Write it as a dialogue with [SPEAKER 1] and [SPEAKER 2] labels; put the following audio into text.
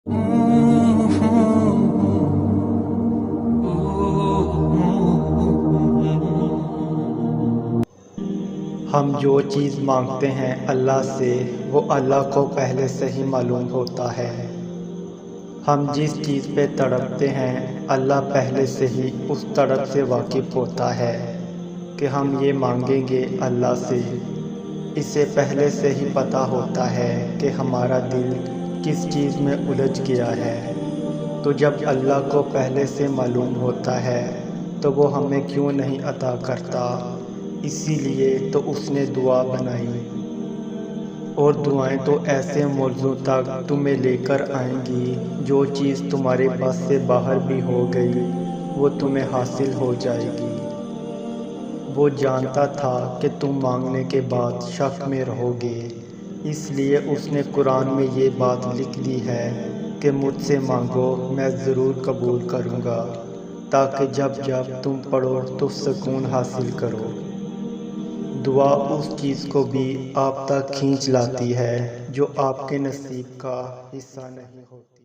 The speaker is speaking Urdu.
[SPEAKER 1] ہم جو چیز مانگتے ہیں اللہ سے وہ اللہ کو پہلے سے ہی معلوم ہوتا ہے۔ ہم جس چیز پہ تڑپتے ہیں اللہ پہلے سے ہی اس تڑپ سے واقف ہوتا ہے کہ ہم یہ مانگیں گے اللہ سے۔ اسے پہلے سے ہی پتہ ہوتا ہے کہ ہمارا دل کس چیز میں الجھ گیا ہے، تو جب اللہ کو پہلے سے معلوم ہوتا ہے تو وہ ہمیں کیوں نہیں عطا کرتا۔ اسی لیے تو اس نے دعا بنائی، اور دعائیں تو ایسے موضوع تک تمہیں لے کر آئیں گی جو چیز تمہارے بس سے باہر بھی ہو گئی وہ تمہیں حاصل ہو جائے گی۔ وہ جانتا تھا کہ تم مانگنے کے بعد شک میں رہو گے، اس لیے اس نے قرآن میں یہ بات لکھ دی ہے کہ مجھ سے مانگو میں ضرور قبول کروں گا، تاکہ جب تم پڑھو تو سکون حاصل کرو۔ دعا اس چیز کو بھی آپ تک کھینچ لاتی ہے جو آپ کے نصیب کا حصہ نہیں ہوتی۔